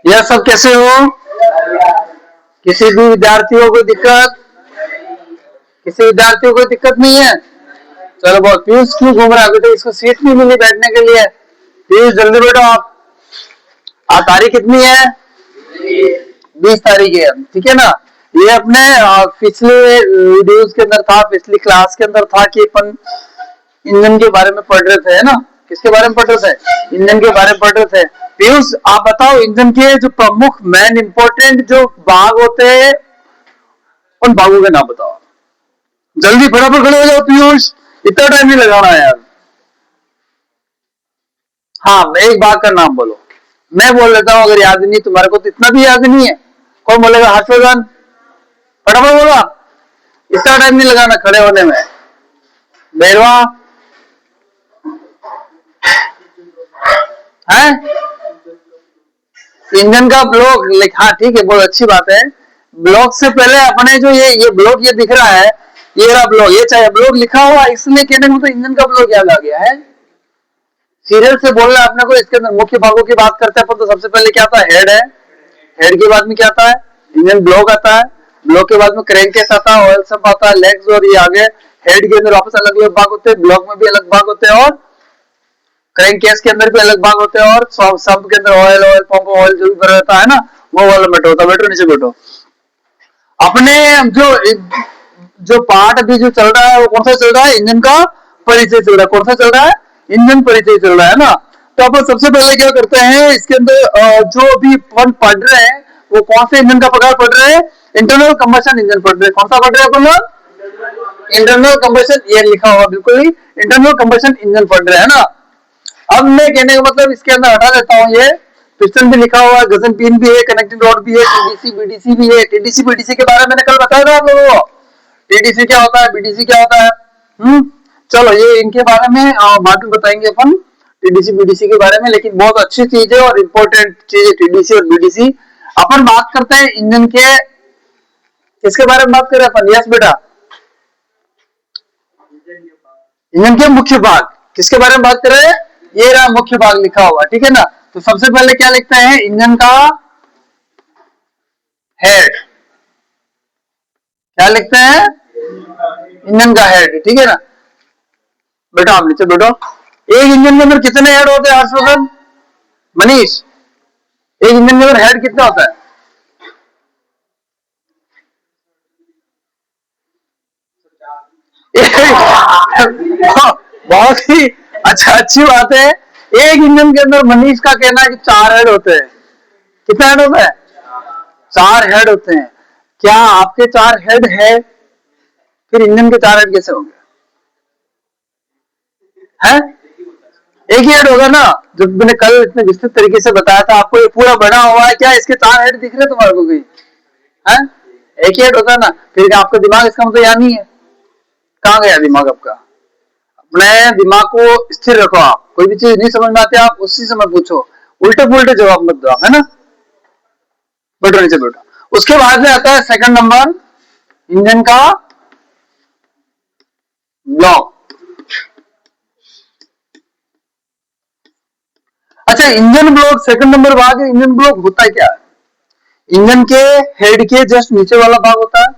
यह सब कैसे हो? किसी भी विद्यार्थियों को दिक्कत? किसी विद्यार्थियों को दिक्कत नहीं है? चलो बहुत। पीयूष क्यों घूम रहा है बेटा? इसको सीट नहीं मिली बैठने के लिए। पीयूष जल्दी बैठो आप। आज तारीख कितनी है? 20 तारीख है, ठीक है ना। ये अपने पिछले वीडियोस के अंदर था, पिछली क्लास के अंदर था कि अपन इंजन के बारे में पढ़ रहे थे, है ना। किसके बारे में पढ़ रहे थे? इंजन के बारे में पढ़ रहे थे। पीयूष आप बताओ, इंजन के जो प्रमुख मेन इंपॉर्टेंट जो भाग होते हैं उन भागों के नाम बताओ। जल्दी फटाफट खड़े हो जाओ पीयूष, इतना टाइम नहीं लगाना है यार। हाँ, एक भाग का नाम बोलो। मैं बोल लेता हूँ, अगर याद नहीं तुम्हारे को तो इतना भी याद नहीं है। कौन बोलेगा? हर्षवर्धन, फटाफट बोला। इतना टाइम नहीं लगाना खड़े होने में। बैरवा है? इंजन का ब्लॉक हाँ ठीक है, बहुत अच्छी बात है। ब्लॉक से पहले अपने जो ये ब्लॉक ये दिख रहा है, ये रहा ब्लॉक। ये चाहे ब्लॉक लिखा हुआ, इसलिए कहने में तो इंजन का ब्लॉक याद आ गया है। सीरियल से बोलना अपने को। इसके अंदर मुख्य भागों की बात करते हैं अपन, तो सबसे पहले क्या आता है? हेड है। हेड के बाद में क्या आता है? इंजन ब्लॉक आता है। ब्लॉक के बाद में क्रैंककेस आता है, ऑयल सब आता है, लेग्स, और ये आगे हेड के अंदर वापस अलग अलग भाग होते हैं, ब्लॉक में भी अलग भाग होते हैं, और क्रैंककेस के अंदर भी अलग भाग होते हैं, और सब के अंदर ऑयल पंप ऑयल जो भी भरा रहता है ना, वो वाला मैटर होता है। बैठो नीचे बैठो। अपने जो पार्ट अभी जो चल रहा है वो कौन सा चल रहा है? इंजन का परिचय चल रहा है। कौन सा चल रहा है? इंजन परिचय चल रहा है ना। तो अपन सबसे पहले क्या करते हैं, इसके अंदर जो भी अपन पढ़ रहे हैं वो कौन से इंजन का प्रकार पढ़ रहे हैं? इंटरनल कंबशन इंजन पढ़ रहे हैं। कौन सा पढ़ रहे हैं अपन लोग? Internal combustion. ये लिखा हुआ बिल्कुल ही, इंटरनल कंबशन इंजन पढ़ रहे हैं ना। अब मैं कहने का मतलब इसके अंदर हटा देता हूँ, ये पिस्टन भी लिखा हुआ है, गजन पिन भी है, कनेक्टिंग रॉड भी है, टीडीसी बीडीसी भी है। टीडीसी बीडीसी के बारे में मैंने कल बताया था आप लोगों को। टीडीसी क्या होता है, बीडीसी क्या होता है। चलो ये इनके बारे में बाद में बताएंगे अपन, टीडीसी बीडीसी के बारे में। लेकिन बहुत अच्छी चीज है और इम्पोर्टेंट चीज है टीडीसी और बीडीसी। अपन बात करते हैं इंजन के, किसके बारे में बात करें अपन? यस बेटा, इंजन के मुख्य भाग। किसके बारे में बात कर रहे हैं? ये रहा मुख्य भाग लिखा हुआ, ठीक है ना। तो सबसे पहले क्या लिखते हैं? इंजन का हेड। क्या लिखते हैं? इंजन का हेड, ठीक है ना। बेटा आप नीचे बैठो। एक इंजन के अंदर कितने हेड होते हैं हर्षवर्धन, मनीष? एक इंजन के अंदर हेड कितना होता है? बहुत ही अच्छी बात है। एक इंजन के अंदर मनीष का कहना है कि 4 हेड होते हैं। कितना हेड होता है? 4 हेड होते हैं। क्या आपके 4 हेड है? फिर इंजन के 4 हेड कैसे होंगे? हैं? एक ही हेड होगा ना। जब मैंने कल इतने विस्तृत तरीके से बताया था आपको, ये पूरा बना हुआ है। क्या इसके 4 हेड दिख रहे तुम्हारे को कहीं? हैं? एक ही हेड होगा ना। फिर आपका दिमाग इसका मतलब यहाँ नहीं है। कहाँ गया दिमाग आपका? अपने दिमाग को स्थिर रखो। आप कोई भी चीज नहीं समझ में आती आप उसी समय पूछो, उल्टे पुल्टे जवाब मत दो, है ना। बैठो नीचे बैठो। उसके बाद में आता है सेकंड नंबर, इंजन का ब्लॉक। अच्छा, इंजन ब्लॉक सेकंड नंबर भाग है। इंजन ब्लॉक होता है क्या? इंजन के हेड के जस्ट नीचे वाला भाग होता है।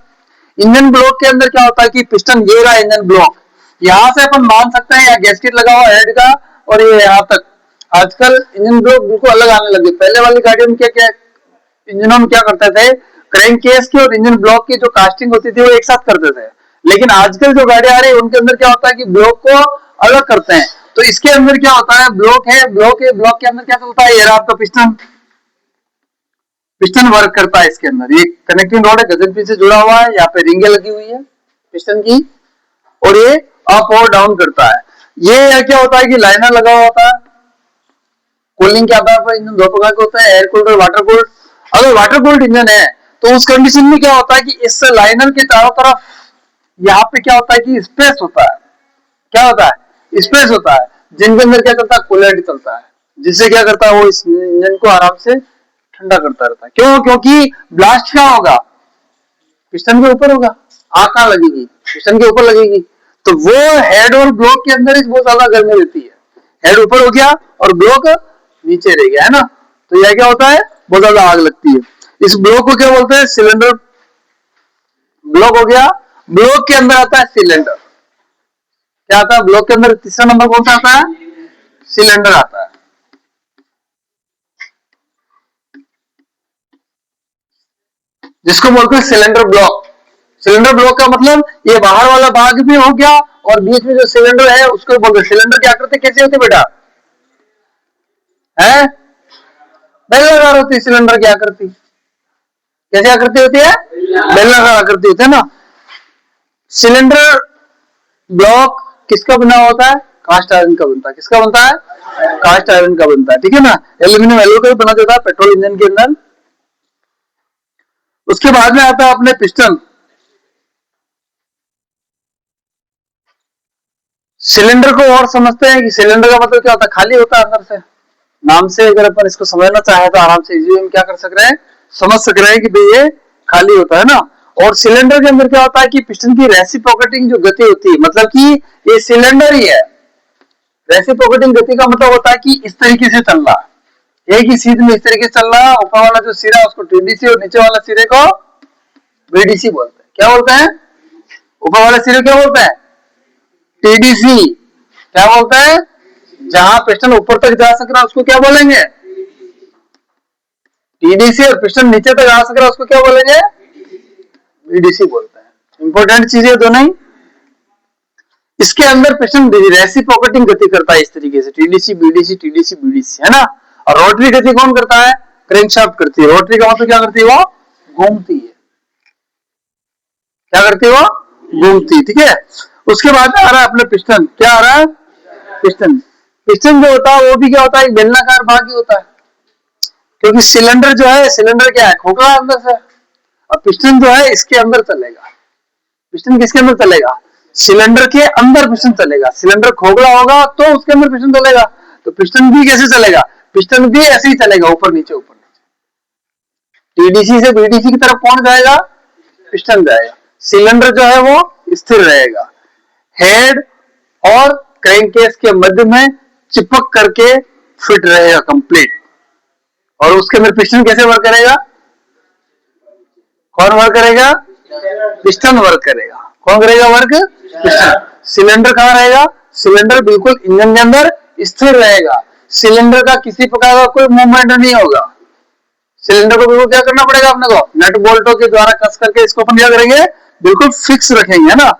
इंजन ब्लॉक के अंदर क्या होता है कि पिस्टन, ये रहा इंजन ब्लॉक। यहां से अपन मान सकते हैं या गैस्केट लगा हुआ हेड का, और ये यहां तक। आजकल इंजन ब्लॉक बिल्कुल अलग आने लगे। पहले वाली गाड़ियों में क्या क्या इंजनों में क्या करते थे, क्रैंक केस की और इंजन ब्लॉक की जो कास्टिंग होती थी वो एक साथ करते थे। लेकिन आजकल जो गाड़ियां आ रही है उनके अंदर क्या होता है कि ब्लॉक को अलग करते हैं। तो इसके अंदर क्या होता है, ब्लॉक है, ब्लॉक है, ब्लॉक के अंदर क्या चलता है? ये रहा आपका पिस्टन। पिस्टन वर्क करता है इसके अंदर। ये कनेक्टिंग रॉड है, गजन पिन से जुड़ा हुआ है, यहाँ पे रिंगे लगी हुई है पिस्टन की, और ये अप और डाउन करता है। ये क्या होता है कि लाइनर लगा हुआ होता है। कूलिंग के आधार पर इंजन 2 प्रकार के होता है, एयर कूल्ड और वाटर कूल्ड। अगर वाटर कूल्ड इंजन है तो उस कंडीशन में क्या होता है कि इस लाइनर के चारों तरफ यहाँ पे क्या होता है कि स्पेस होता है। क्या होता है? स्पेस होता है, जिनके अंदर क्या चलता है? कूलेंट चलता है, जिससे क्या करता है वो इस इंजन को आराम से ठंडा करता रहता है। क्यों? क्योंकि ब्लास्ट क्या होगा? पिस्टन के ऊपर होगा। आग कहाँ लगेगी? पिस्टन के ऊपर लगेगी। तो वो हेड और ब्लॉक के अंदर ही बहुत ज्यादा गर्मी रहती है। हेड ऊपर हो गया और ब्लॉक नीचे रह गया, है ना। तो यह क्या होता है, बहुत ज्यादा आग लगती है। इस ब्लॉक को क्या बोलते हैं, सिलेंडर ब्लॉक हो गया। ब्लॉक के अंदर आता है सिलेंडर। क्या आता है ब्लॉक के अंदर, तीसरा नंबर कौन सा आता है, सिलेंडर आता है। जिसको बोलते हैं सिलेंडर ब्लॉक। सिलेंडर ब्लॉक का मतलब ये बाहर वाला भाग भी हो गया और बीच में जो सिलेंडर है उसको बोलते हैं। सिलेंडर की आकृति कैसी होती है बेटा, है बेलनाकार होती है। सिलेंडर की आकृति कैसी आकृति होती है, बेलनाकार आकृति होती है ना। सिलेंडर ब्लॉक किसका बना होता है, कास्ट आयरन का बनता है। किसका बनता है, कास्ट आयरन का बनता है, ठीक है ना। एल्यूमिनियम एलो का भी बना देता है पेट्रोल इंजन के अंदर। उसके बाद में आता है अपने पिस्टन। सिलेंडर को और समझते हैं कि सिलेंडर का मतलब क्या होता है, खाली होता है अंदर से। नाम से अगर अपन इसको समझना चाहे तो आराम से इजी हम क्या कर सक रहे हैं, समझ सक रहे हैं कि भाई ये खाली होता है ना। और सिलेंडर के अंदर क्या होता है कि पिस्टन की रेसिप्रोकेटिंग जो गति होती है, मतलब कि ये सिलेंडर ही है। रेसिप्रोकेटिंग गति का मतलब होता है कि इस तरीके से चल रहा है, एक ही सीध में इस तरीके से चल रहा है। ऊपर वाला जो सिरा उसको टीडीसी और नीचे वाला सिरे को बीडीसी बोलते हैं। क्या बोलते हैं, ऊपर वाले सिरे क्या बोलते हैं, टीडीसी। क्या बोलते हैं, जहां पिस्टन ऊपर तक जा सक रहा है उसको क्या बोलेंगे, टीडीसी। और पिस्टन नीचे तक आ सक रहा है उसको क्या बोलेंगे, बीडीसी बोलते हैं। इंपॉर्टेंट चीजें दोनों ही। इसके अंदर पिस्टन रेसिप्रोकेटिंग गति करता है इस तरीके से, टीडीसी बीडीसी टीडीसी बीडीसी, है ना। और रोटरी गति कौन करता है, क्रैंकशाफ्ट करती है। रोटरी का मतलब क्या करती है, वो घूमती है। क्या करती है, वो घूमती, ठीक है। उसके बाद आ रहा है अपने पिस्टन। क्या आ रहा है, पिस्टन। पिस्टन जो होता है वो भी क्या होता है, एक बेलनाकार भाग ही होता है। क्योंकि सिलेंडर जो है, सिलेंडर क्या है, खोखला अंदर से, और पिस्टन जो है इसके अंदर चलेगा। पिस्टन किसके अंदर चलेगा, सिलेंडर के अंदर पिस्टन चलेगा। सिलेंडर खोखला होगा तो उसके अंदर पिस्टन चलेगा। तो पिस्टन भी कैसे चलेगा, पिस्टन भी ऐसे ही चलेगा, ऊपर नीचे ऊपर नीचे। टीडीसी से बीडीसी की तरफ कौन जाएगा, पिस्टन जाएगा। सिलेंडर जो है वो स्थिर रहेगा। हेड और क्रैंककेस के मध्य में चिपक करके फिट रहेगा कंप्लीट। और उसके अंदर पिस्टन कैसे वर्क करेगा, कौन वर्क करेगा, पिस्टन वर्क करेगा। कौन करेगा वर्क, पिस्टन। सिलेंडर कहां रहेगा, सिलेंडर बिल्कुल इंजन के अंदर स्थिर रहेगा। सिलेंडर का किसी प्रकार का कोई मूवमेंट नहीं होगा। सिलेंडर को बिल्कुल क्या करना पड़ेगा अपने को, नट बोल्टों के द्वारा कस करके इसको अपन क्या करेंगे, बिल्कुल फिक्स रखेंगे, है ना।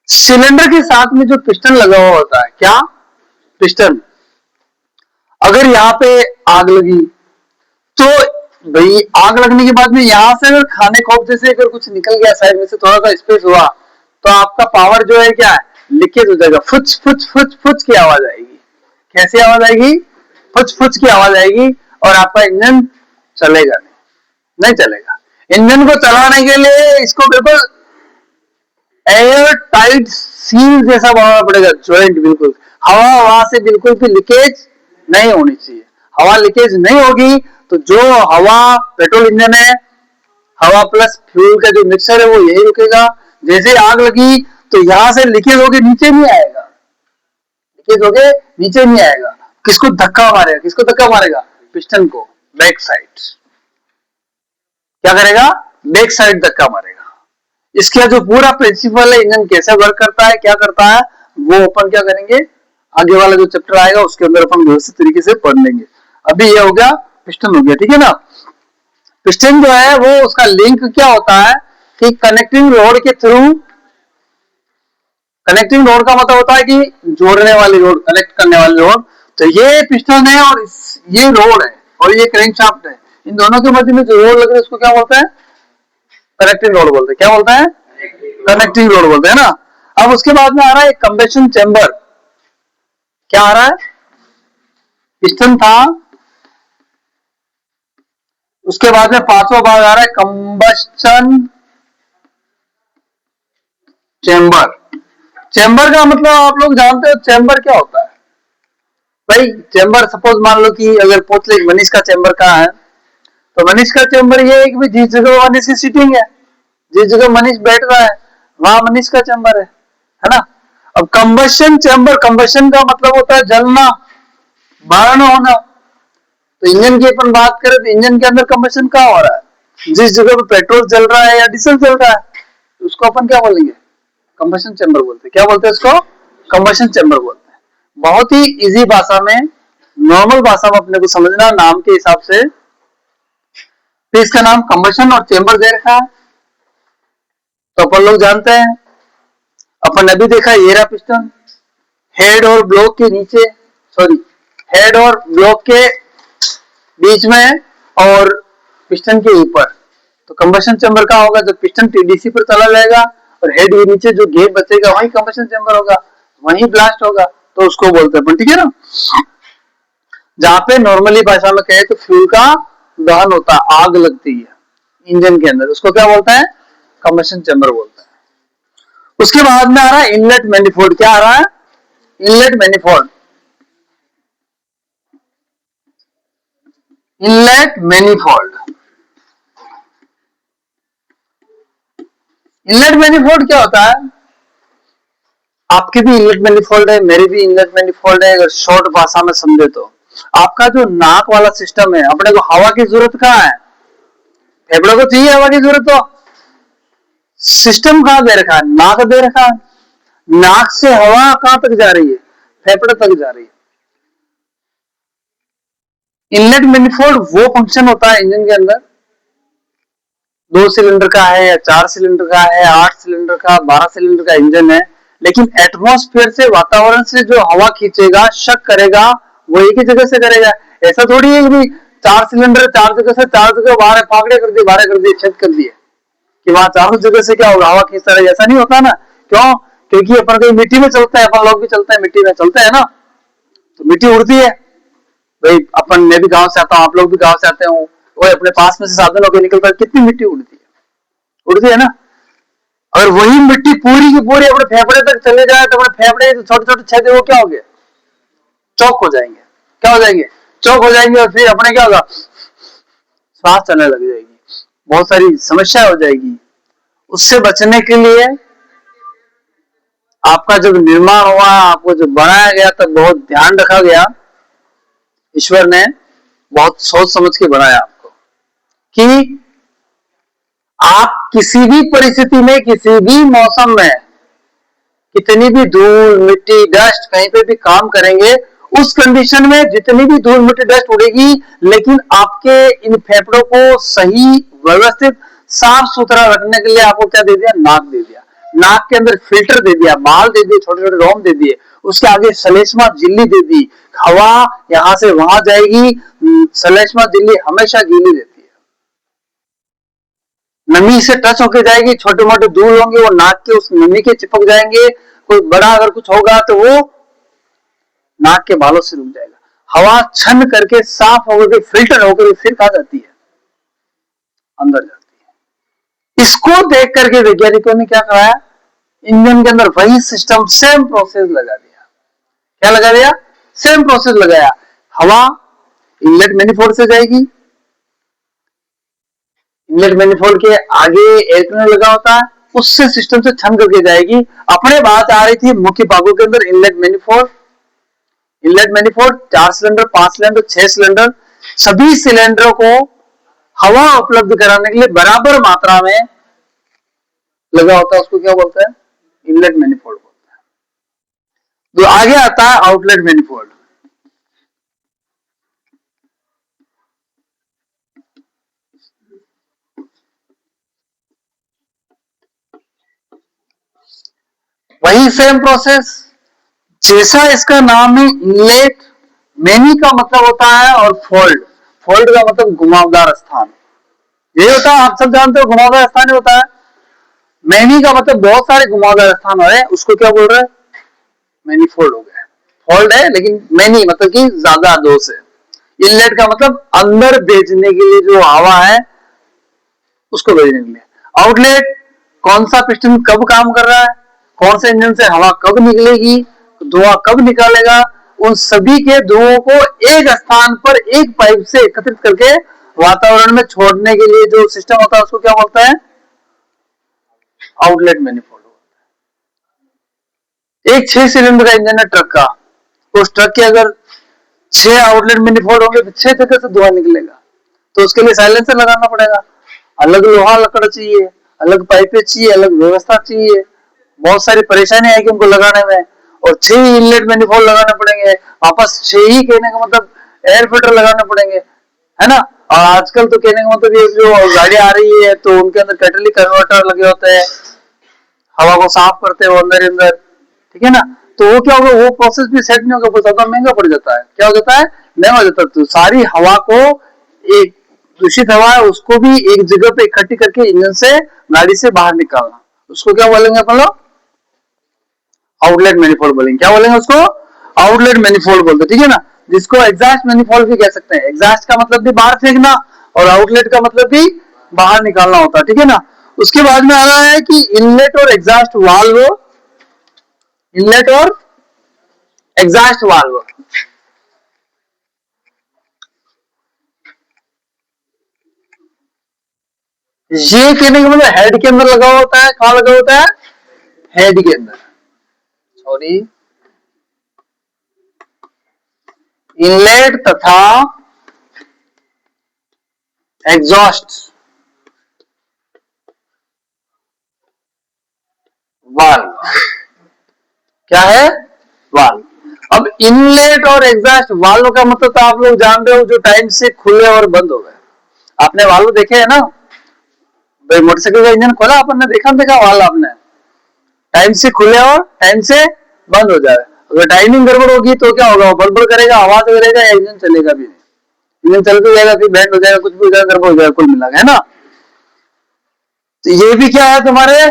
सिलेंडर के साथ में जो पिस्टन लगा हुआ होता है, क्या, पिस्टन। अगर यहाँ पे आग लगी तो भाई आग लगने के बाद में यहां से अगर खाने खोप जैसे अगर कुछ निकल गया साइड में से, थोड़ा सा स्पेस हुआ, तो आपका पावर जो है क्या है, लीकेज हो जाएगा। फुच फुच फुच फुच की आवाज आएगी। कैसी आवाज आएगी, फुच फुच की आवाज आएगी। और आपका इंजन चलेगा नहीं चलेगा। इंजन को चलाने के लिए इसको बिल्कुल एयर टाइट सील जैसा बनाना पड़ेगा, ज्वाइंट बिल्कुल। हवा वहां से बिल्कुल भी लीकेज नहीं होनी चाहिए। हवा लीकेज नहीं होगी तो जो हवा, पेट्रोल इंजन है, हवा प्लस फ्यूल का जो मिक्सचर है वो यही रुकेगा। जैसे आग लगी तो यहां से लीकेज होके नीचे नहीं आएगा, लीकेज होके नीचे नहीं आएगा। किसको धक्का मारेगा, किसको धक्का मारेगा, पिस्टन को, बैक साइड। क्या करेगा, बैक साइड धक्का मारेगा। इसका जो पूरा प्रिंसिपल है, इंजन कैसे वर्क करता है, क्या करता है, वो अपन क्या करेंगे, आगे वाला जो चैप्टर आएगा उसके अंदर अपन व्यवस्थित तरीके से पढ़ लेंगे। अभी ये हो गया, पिस्टन हो गया, ठीक है ना। पिस्टन जो है वो उसका लिंक क्या होता है कि कनेक्टिंग रोड के थ्रू, कनेक्टिंग रोड का मतलब होता है कि जोड़ने वाली रोड, कनेक्ट करने वाली रोड। तो ये पिस्टन है और ये रोड है और ये क्रैंकशाफ्ट है। इन दोनों के मध्य में जो रोड लग रही है उसको क्या बोलते हैं, कनेक्टिंग रोड बोलते हैं। क्या बोलते हैं, कनेक्टिंग रोड बोलते हैं ना। अब उसके बाद में आ रहा है कंबेशन चेंबर। क्या आ रहा है, पिस्टन था, उसके बाद में पांचवा भाग आ रहा है कंबस्टन चेंबर। चेंबर का मतलब आप लोग जानते हो चेंबर क्या होता है भाई। चेंबर सपोज मान लो कि अगर पूछ ले मनीष का चेंबर कहाँ है, तो मनीष का चेंबर ये है कि जिस जगह मनीष की सीटिंग है, जिस जगह मनीष बैठ रहा है वहां मनीष का चेंबर है ना। अब कंबशन चैम्बर, कंबशन का मतलब होता है जलना, बर्न होना। तो इंजन की अपन बात करें तो इंजन के अंदर कंबशन कहाँ हो रहा है? जिस जगह पे पेट्रोल जल रहा है या डीजल जल रहा है, उसको अपन क्या बोलेंगे? कंबशन चैम्बर बोलते हैं। क्या बोलते हैं उसको? कंबशन चैम्बर बोलते हैं। बहुत ही इजी भाषा में, नॉर्मल भाषा में अपने को समझना नाम के हिसाब से। तो इसका नाम कंबशन और चैम्बर दे रखा है, तो अपन लोग जानते हैं। अपन ने भी देखा एयर पिस्टन, हेड और ब्लॉक के नीचे, सॉरी हेड और ब्लॉक के बीच में और पिस्टन के ऊपर। तो कंबशन चैम्बर का होगा जब पिस्टन टीडीसी पर चला जाएगा और हेड के नीचे जो गैप बचेगा वही कंबशन चैम्बर होगा, वही ब्लास्ट होगा, तो उसको बोलते हैं। ठीक है ना? जहां पे नॉर्मली भाषा में कहे तो फ्यूल का दहन होता है, आग लगती है इंजन के अंदर, उसको क्या बोलते हैं? कंबशन चैम्बर बोलते हैं। उसके बाद में आ रहा है इनलेट मैनिफोल्ड। क्या आ रहा है? Inlet manifold. Inlet manifold, inlet manifold क्या होता है? आपके भी इनलेट मैनिफोल्ड है, मेरे भी इनलेट मैनिफोल्ड है। अगर शॉर्ट भाषा में समझे तो आपका जो नाक वाला सिस्टम है, अपने को हवा की जरूरत कहाँ है? फेफड़े को चाहिए हवा की जरूरत, तो सिस्टम कहाँ दे रखा है? नाक दे रखा है। नाक से हवा कहां तक जा रही है? फेफड़े तक जा रही है। इनलेट मैनिफोल्ड वो फंक्शन होता है इंजन के अंदर, 2 सिलेंडर का है या 4 सिलेंडर का है, 8 सिलेंडर का, 12 सिलेंडर का इंजन है, लेकिन एटमॉस्फेयर से, वातावरण से जो हवा खींचेगा, शक करेगा, वो एक ही जगह से करेगा। ऐसा थोड़ी है कि 4 सिलेंडर 4 जगह से 4 जगह बाहर फाकड़े कर दिए, बाहर कर दिए, छेद कर दिए कि वहां चारों जगह से क्या होगा? हवा खींचता रहेगा। ऐसा नहीं होता ना। क्यों? क्योंकि अपन कहीं मिट्टी में चलता है, अपन लोग भी चलते हैं मिट्टी में, चलते हैं ना, तो मिट्टी उड़ती है भाई। अपन, मैं भी गांव से आता हूँ, आप लोग भी गांव से आते हो, वो अपने पास में से साधन होकर निकलता है, कितनी मिट्टी उड़ती है, उड़ती है ना। अगर वही मिट्टी पूरी की पूरी अपने फेफड़े तक चले जाए तो अपने फेफड़े छोटे छोटे छेद वो क्या हो गए? चौक हो जाएंगे। क्या हो जाएंगे? चौक हो जाएंगे। और फिर अपने क्या होगा? सांस चलने लग जाएगी, बहुत सारी समस्या हो जाएगी। उससे बचने के लिए आपका जब निर्माण हुआ, आपको जब बनाया गया तब बहुत ध्यान रखा गया, ईश्वर ने बहुत सोच समझ के बनाया आपको कि आप किसी भी परिस्थिति में, किसी भी मौसम में, कितनी भी धूल मिट्टी डस्ट कहीं पे भी काम करेंगे, उस कंडीशन में जितनी भी धूल मिट्टी डस्ट उड़ेगी, लेकिन आपके इन फेफड़ों को सही, व्यवस्थित, साफ सुथरा रखने के लिए आपको क्या दे दिया? नाक दे दिया। नाक के अंदर फिल्टर दे दिया, बाल दे दिए, छोटे छोटे रोम दे दिए, उसके आगे सलेस्मा झिल्ली दे दी। हवा यहां से वहां जाएगी, सलेस्मा झिल्ली हमेशा गीली रहती है, नमी से टच होके जाएगी। छोटे मोटे धूल होंगे वो नाक के उस नमी के चिपक जाएंगे। कोई बड़ा अगर कुछ होगा तो वो नाक के बालों से रुक जाएगा। हवा छन करके साफ होकर फिल्टर होकर फिर कहा जाती है? अंदर जाती है। इसको देख करके वैज्ञानिकों ने क्या कराया? इंजन के अंदर वही सिस्टम, सेम प्रोसेस लगा दिया। क्या लगा दिया? सेम प्रोसेस लगाया। हवा इनलेट मैनिफोल्ड से जाएगी, इनलेट मैनिफोल्ड के आगे एयर टनल लगा होता है, उससे सिस्टम से छन करके जाएगी। अपने बात आ रही थी मुख्य भागों के अंदर inlet manifold. Inlet manifold 4 cylinder, 5 cylinder, 6 cylinder, सभी सिलेंडरों को हवा उपलब्ध कराने के लिए बराबर मात्रा में लगा होता है, उसको क्या बोलते हैं? इनलेट मैनिफोल्ड बोलते हैं। तो आगे आता है आउटलेट मैनिफोल्ड। वही सेम प्रोसेस, जैसा इसका नाम है इनलेट। मैनी का मतलब होता है और फोल्ड, फोल्ड का मतलब घुमावदार स्थान, यही होता है। आप सब जानते हो घुमावदार स्थान होता है। मैनी का मतलब बहुत सारे घुमावदार स्थान हो रहे हैं, उसको क्या बोल रहे हैं? मैनीफोल्ड हो गया। फोल्ड है लेकिन मैनी मतलब कि ज्यादा दोष है। इनलेट का मतलब अंदर भेजने के लिए जो हवा है उसको भेजने के लिए। आउटलेट, कौन सा पिस्टन कब काम कर रहा है, कौन से इंजन से हवा कब निकलेगी, धुआं कब निकालेगा, उन सभी के धुओं को एक स्थान पर एक पाइप से एकत्रित करके वातावरण में छोड़ने के लिए जो सिस्टम होता है उसको क्या बोलता है? Outlet manifold. एक 6 सिलेंडर का इंजन है ट्रक का, उस ट्रक के अगर 6 आउटलेट मैनिफोल्ड होंगे तो 6 जगह से धुआं निकलेगा। तो उसके लिए साइलेंसर लगाना पड़ेगा, अलग लोहा लकड़ चाहिए, अलग पाइपें चाहिए, अलग व्यवस्था चाहिए, बहुत सारी परेशानी आएगी उनको लगाने में। और 6 इनलेट मैनिफोल्ड लगाने पड़ेंगे, वापस 6 ही कहने का मतलब एयर फिल्टर लगाने पड़ेंगे, है ना। और आजकल तो कहने का मतलब ये जो गाड़ी आ रही है तो उनके अंदर कैटलिक कन्वर्टर लगे होते हैं, हवा को साफ करते हैं वो अंदर अंदर, ठीक है ना। तो वो क्या होगा, वो प्रोसेस भी सेट नहीं होगा, बहुत ज्यादा महंगा पड़ जाता है। क्या हो जाता है, महंगा हो जाता है। तो सारी हवा को, एक दूषित हवा है उसको भी एक जगह पे इकट्ठी करके इंजन से, गाड़ी से बाहर निकालना, उसको क्या बोलेंगे अपन लोग, आउटलेट मैनिफोल्ड बोलेंगे। क्या बोलेंगे उसको, आउटलेट मैनिफोल्ड बोलते, ठीक है ना। जिसको एग्जॉस्ट मैनिफोल्ड भी कह सकते हैं। एग्जॉस्ट का मतलब भी बाहर फेंकना और आउटलेट का मतलब भी बाहर निकालना होता है, ठीक है ना। उसके बाद में आ रहा है कि इनलेट और एग्जॉस्ट वाल्व, इनलेट और एग्जॉस्ट वाल्व। ये कहने का मतलब हेड के अंदर लगा होता है, कहां लगा होता है, हेड के अंदर, सॉरी, इनलेट तथा एग्जॉस्ट वाल्व, क्या है, वाल्व। अब इनलेट और एग्जॉस्ट वाल्व का मतलब तो आप लोग जान रहे हो, जो टाइम से खुले और बंद हो गए। आपने वाल्व देखे है ना, भाई मोटरसाइकिल का इंजन खोला अपन ने, देखा वाल्व आपने, टाइम से खुले और टाइम से बंद हो जाए। अगर टाइमिंग गड़बड़ होगी तो क्या होगा, वो बड़बड़ करेगा, आवाज करेगा, या इंजन चलेगा भी नहीं। इंजन चलते जाएगा, फिर बैंड हो जाएगा, कुछ भी हो जाएगा, गड़बड़ हो जाएगा, कुल मिला है ना। तो ये भी क्या है, तुम्हारे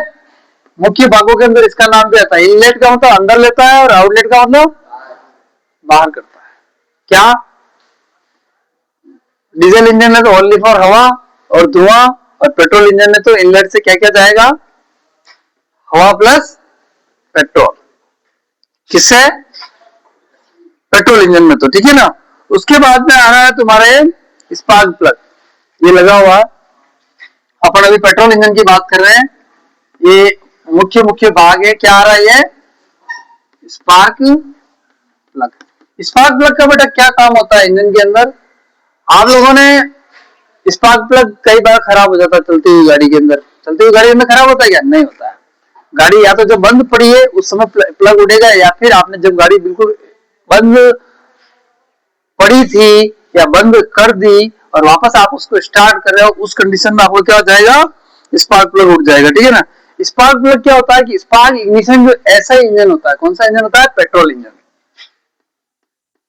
मुख्य भागों के अंदर इसका नाम भी आता है। इनलेट का मतलब अंदर लेता है और आउटलेट का मतलब बाहर करता है। क्या, डीजल इंजन में तो ओनली फॉर हवा और धुआं, और पेट्रोल इंजन में तो इनलेट से क्या क्या जाएगा, हवा प्लस पेट्रोल। किससे, पेट्रोल इंजन में तो, ठीक है ना। उसके बाद में आ रहा है तुम्हारे स्पार्क प्लग, ये लगा हुआ है। अपन अभी पेट्रोल इंजन की बात कर रहे हैं, ये मुख्य मुख्य भाग है। क्या आ रहा है, ये स्पार्क प्लग। स्पार्क प्लग का बेटा क्या काम होता है इंजन के अंदर, आप लोगों ने, स्पार्क प्लग कई बार खराब हो जाता है चलती हुई गाड़ी के अंदर। चलती हुई गाड़ी में खराब होता है क्या, नहीं होता है। गाड़ी या तो जब बंद पड़ी है उस समय प्लग उठेगा, या फिर आपने जब गाड़ी बिल्कुल बंद पड़ी थी या बंद कर दी और वापस आप उसको स्टार्ट कर रहे हो, उस कंडीशन में आपको क्या हो जाएगा, स्पार्क प्लग उठ जाएगा, ठीक है ना। स्पार्क प्लग क्या होता है कि स्पार्क इग्निशन जो ऐसा इंजन होता है, कौन सा इंजन होता है, पेट्रोल इंजन।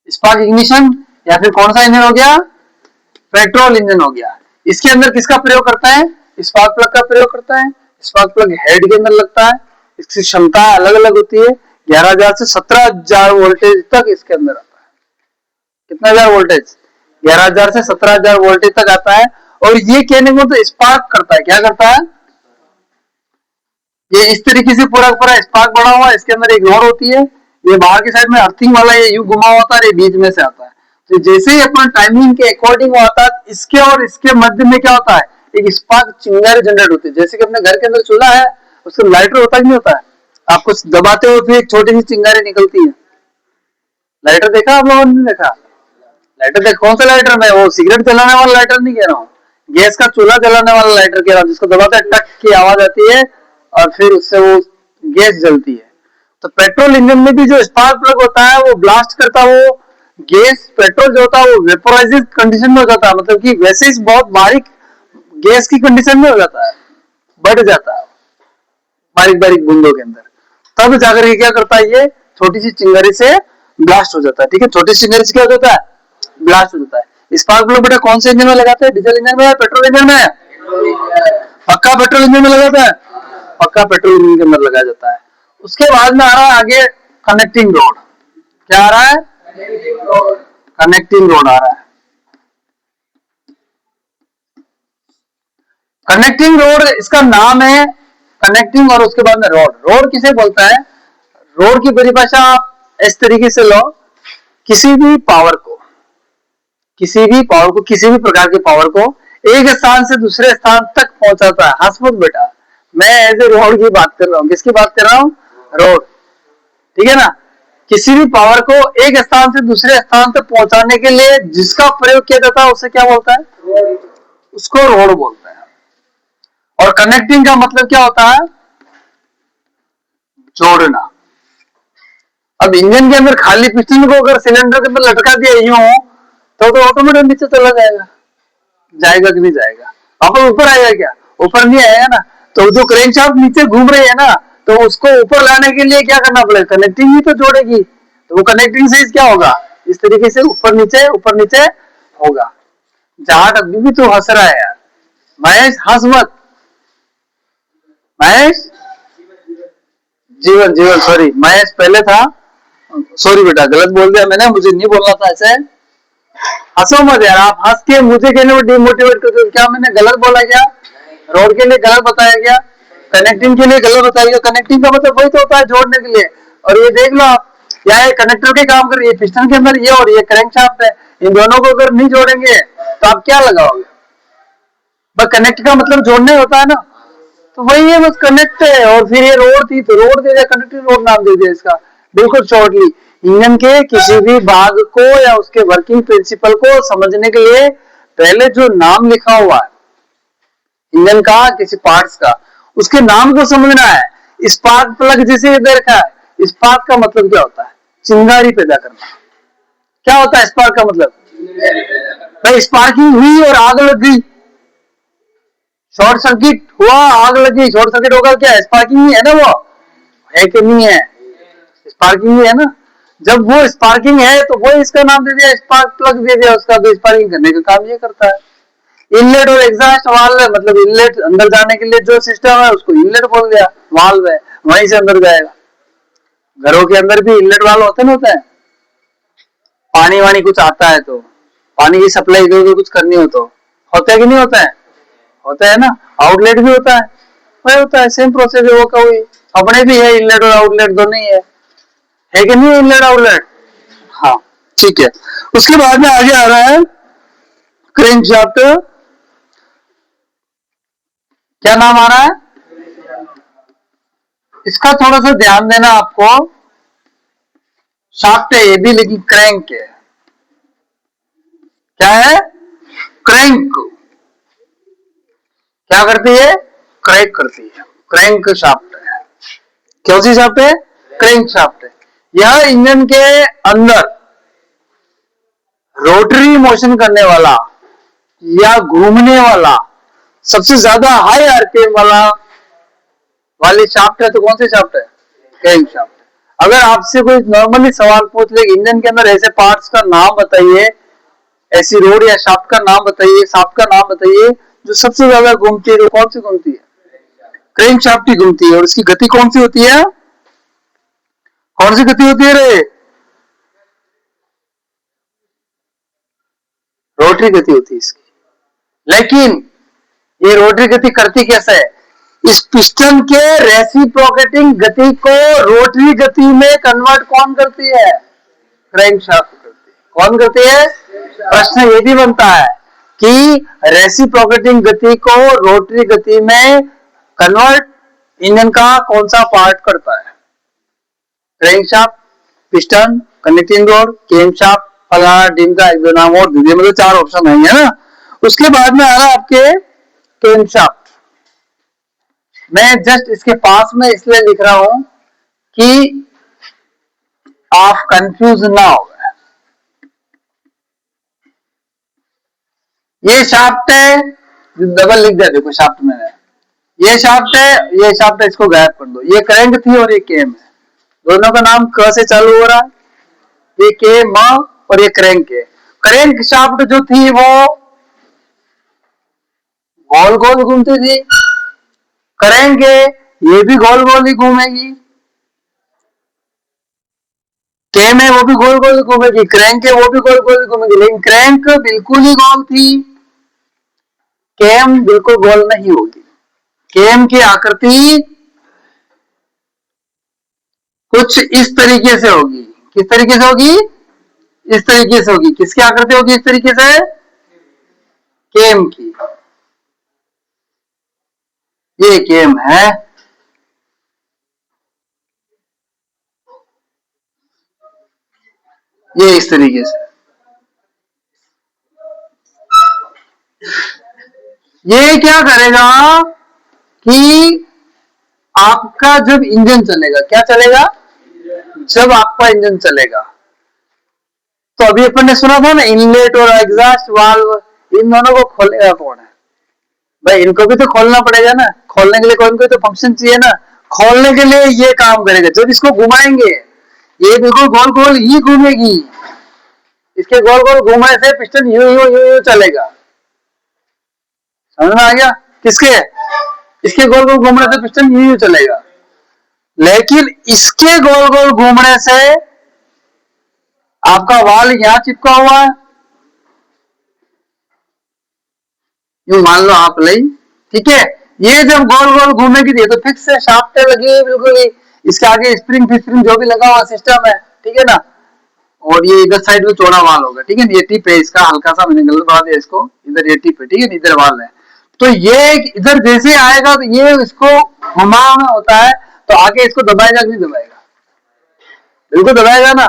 स्पार्क इग्निशन या फिर कौन सा इंजन हो गया, पेट्रोल इंजन हो गया। इसके अंदर किसका प्रयोग करता है, स्पार्क प्लग का प्रयोग करता है। स्पार्क प्लग हेड के अंदर लगता है, इसकी क्षमता अलग अलग होती है, 11,000 से 17,000 वोल्टेज तक इसके अंदर आता है। कितना हजार वोल्टेज, 11,000 से 17,000 वोल्टेज तक आता है। और ये कहने को तो स्पार्क करता है, क्या करता है, ये इस तरीके से पूरा पूरा स्पार्क बना हुआ है। इसके अंदर एक रोड होती है, ये बाहर की साइड में अर्थिंग वाला ये यू घुमा होता है, ये बीच में से आता है। तो जैसे ही अपन टाइमिंग के अकॉर्डिंग आता है, इसके और इसके मध्य में क्या होता है, एक स्पार्क चिंगारी जनरेट होती है। जैसे कि अपने घर के अंदर चूल्हा है, उसमें लाइटर होता है नहीं होता है, आप कुछ दबाते हो फिर एक छोटी सी चिंगारी निकलती है। लाइटर देखा आप लोगों ने, देखा लाइटर देख, कौन सा लाइटर, मैं वो सिगरेट जलाने वाला लाइटर नहीं कह रहा हूँ, गैस का चूल्हा जलाने वाला लाइटर कह रहा हूँ, जिसको दबाते टक की आवाज आती है और फिर उससे वो गैस जलती है। तो पेट्रोल इंजन में भी जो स्पार्क प्लग होता है वो ब्लास्ट करता है, वो गैस पेट्रोल जो होता है वो वेपोराइज कंडीशन में हो जाता है, मतलब कि वैसे ही बहुत बारीक गैस की कंडीशन में हो जाता है, बढ़ जाता है बारीक बारीक बूंदों के अंदर। तब जाकर के क्या करता है, ये छोटी सी चिंगारी से ब्लास्ट हो जाता है, ठीक है। छोटी सी चिंगारी से क्या हो जाता है, ब्लास्ट हो जाता है। स्पार्क प्लग बेटा कौन से इंजन में लगाते हैं, डीजल इंजन में या पेट्रोल इंजन में, पक्का पेट्रोल इंजन में लगाता है, पक्का पेट्रोल इंजन के अंदर लगाया जाता है। उसके बाद में आ रहा है आगे कनेक्टिंग रोड। क्या आ रहा है, कनेक्टिंग रोड आ रहा है। कनेक्टिंग रोड इसका नाम है, कनेक्टिंग और उसके बाद में रोड। रोड किसे बोलता है, रोड की परिभाषा इस तरीके से लो, किसी भी पावर को, किसी भी पावर को, किसी भी प्रकार के पावर को एक स्थान से दूसरे स्थान तक पहुंचाता है। हंसमुख बेटा, मैं एज ए रोड की बात कर रहा हूँ, किसकी बात कर रहा हूँ, रोड, ठीक है ना। किसी भी पावर को एक स्थान से दूसरे स्थान तक पहुंचाने के लिए जिसका प्रयोग किया जाता है उसे क्या बोलता है, उसको रोड बोलते हैं। और कनेक्टिंग का मतलब क्या होता है, जोड़ना। अब इंजन के अंदर खाली पिस्टन को अगर सिलेंडर के अंदर लटका दिया यूं तो ऑटोमेटिक नीचे चला जाएगा, जाएगा कि नहीं जाएगा, अपन ऊपर आएगा क्या, ऊपर नहीं आएगा ना। तो जो क्रेनशाफ्ट नीचे घूम रही है ना, तो उसको ऊपर लाने के लिए क्या करना पड़ेगा, कनेक्टिंग ही तो जोड़ेगी। तो वो कनेक्टिंग से क्या होगा, इस तरीके से ऊपर नीचे होगा। जहाज अभी भी तो हंस रहा है यार, महेश हंस मत, महेश जीवन जीवन सॉरी महेश पहले था, सॉरी बेटा गलत बोल दिया मैंने, मुझे नहीं बोलना था ऐसे। हंसो मत यार, आप हंस के मुझे कहने में डिमोटिवेट करते हो, क्या मैंने गलत बोला क्या, रोड के लिए गलत बताया क्या, कनेक्टिंग के लिए गलत बताया गया। कनेक्टिंग का मतलब वही तो होता है, जोड़ने के लिए। और ये देख लो आप, या ये कनेक्टर के काम कर रही है पिस्टन के अंदर ये, और ये क्रैंकशाफ्ट है, इन दोनों को अगर नहीं जोड़ेंगे तो आप क्या लगाओगे, बस कनेक्ट का मतलब जोड़ने होता है ना, तो वही है, बस कनेक्ट है। और फिर ये रोड थी तो रोड दे दिया, कनेक्टिंग रोड नाम दे दिया इसका। बिल्कुल शॉर्टली इंजन के किसी भी भाग को या उसके वर्किंग प्रिंसिपल को समझने के लिए पहले जो नाम लिखा हुआ है इंजन का, किसी पार्ट्स का, उसके नाम को समझना है। स्पार्क प्लग जिसे दे रखा है, स्पार्क का मतलब क्या होता है, चिंगारी पैदा करना। क्या होता है स्पार्क का मतलब, भाई स्पार्किंग हुई और आग लग गई, शॉर्ट सर्किट हुआ आग लग गई, शॉर्ट सर्किट होगा क्या, स्पार्किंग ही है ना, वो है कि नहीं है, स्पार्किंग ही है ना। जब वो स्पार्किंग है तो वो इसका नाम दे दिया स्पार्क प्लग दे दिया उसका, तो स्पार्किंग करने का काम ये करता है। इनलेट और एग्जॉस्ट वाल्व है, मतलब इनलेट अंदर जाने के लिए जो सिस्टम है उसको इनलेट बोल दिया, वाल्व है वहीं से अंदर जाएगा। घरों के अंदर भी इनलेट वाल्व होते ना, होता है, पानी वानी कुछ आता है तो पानी की सप्लाई इधर उधर कुछ करनी हो तो, होता है कि नहीं होता है, होता है ना। आउटलेट भी होता है, वही होता है, सेम प्रोसेस है वो का वही। अपने भी है इनलेट और आउटलेट दोनों ही है कि नहीं, इनलेट आउटलेट। हाँ ठीक है। उसके बाद में आगे आ रहा है क्रैंकशाफ्ट, क्या नाम आ रहा है इसका, थोड़ा सा ध्यान देना आपको। शाफ्ट है ये भी लेकिन क्रैंक है, क्या है, क्रैंक। क्या करती है, क्रैंक करती है, क्रैंक शाफ्ट है। कौन सी शाफ्ट है, क्रैंक शाफ्ट है। यह इंजन के अंदर रोटरी मोशन करने वाला या घूमने वाला सबसे ज्यादा हाई आरपीएम वाली शाफ्ट है, तो कौन सी शाफ्ट है, क्रैंक शाफ्ट। अगर आपसे कोई नॉर्मली सवाल पूछ ले इंजन के अंदर ऐसे पार्ट्स का नाम बताइए, ऐसी रोड या शाफ्ट का नाम बताइए, शाफ्ट का नाम बताइए जो सबसे ज्यादा घूमती है, तो कौन सी घूमती है, क्रैंक शाफ्ट ही घूमती है। और इसकी गति कौन सी होती है, कौन सी गति होती है रे, रोटरी गति होती है इसकी। लेकिन ये रोटरी गति करती कैसे है, इस पिस्टन के रेसिप्रोकेटिंग गति को रोटरी गति में कन्वर्ट कौन करती है, क्रैंकशाफ्ट करती है। कौन करती है, प्रश्न ये भी बनता है कि रेसिप्रोकेटिंग गति को रोटरी गति में कन्वर्ट इंजन का कौन सा पार्ट करता है, crankshaft, piston, connecting road, camshaft, फलाना ढिमका, एक दो नाम और दीजिए, मतलब 4 ऑप्शन है ना। उसके बाद में आ रहा है आपके केमशाफ्ट। मैं जस्ट इसके पास में इसलिए लिख रहा हूं कि आप कंफ्यूज ना हो। ये शाफ्ट है, डबल लिख दिया देखो शाफ्ट में, ये शाफ्ट है, ये शाफ्ट है, इसको गायब कर दो। ये क्रैंक थी और ये केम है, दोनों का नाम क से चालू हो रहा है, ये के म और ये क्रैंक है। क्रैंक शाफ्ट जो थी वो गोल गोल घूमती थी, क्रैंक है ये भी गोल गोल ही घूमेगी, केम है वो भी गोल गोल घूमेगी, क्रैंक है वो भी गोल गोल घूमेगी, लेकिन क्रैंक बिल्कुल ही गोल थी, केम बिल्कुल गोल नहीं होगी। केम की आकृति कुछ इस तरीके से होगी, किस तरीके से होगी, इस तरीके से होगी। किसकी आकृति होगी इस तरीके से, केम की। ये केम है, ये इस तरीके से। ये क्या करेगा कि आपका जब इंजन चलेगा, क्या चलेगा, जब आपका इंजन चलेगा, तो अभी अपन ने सुना था ना इनलेट और एग्जॉस्ट वाल्व, इन दोनों को खोलेगा कौन है भाई? इनको भी तो खोलना पड़ेगा ना, खोलने के लिए कोई कोई तो फंक्शन चाहिए ना, खोलने के लिए ये काम करेगा। जब इसको घुमाएंगे ये बिल्कुल गोल गोल ही घूमेगी, इसके गोल गोल घूमने से पिस्टन यूं यूं यूं यूं चलेगा। समझ में आ गया? किसके, इसके गोल गोल घूमने से पिस्टन यूं यूं चलेगा, लेकिन इसके गोल गोल घूमने से आपका वाल यहां चिपका हुआ है, यूं मान लो आप ली, ठीक है। ये जब गोल गोल घूमेगी तो फिक्स से शाफ्टें लगी है बिल्कुल ही, इसके आगे स्प्रिंग फिस्प्रिंग जो भी लगा हुआ सिस्टम है, ठीक है ना। और ये इधर साइड में चौड़ा वाल होगा, ठीक है। ये टिप है इसका, हल्का सा मैंने गलत बना दिया इसको, इधर ये टिप है, ठीक है, इधर वाल है। तो ये इधर जैसे आएगा तो ये इसको घुमाना होता है, तो आगे इसको दबाएगा कि नहीं दबाएगा? बिल्कुल दबाएगा ना।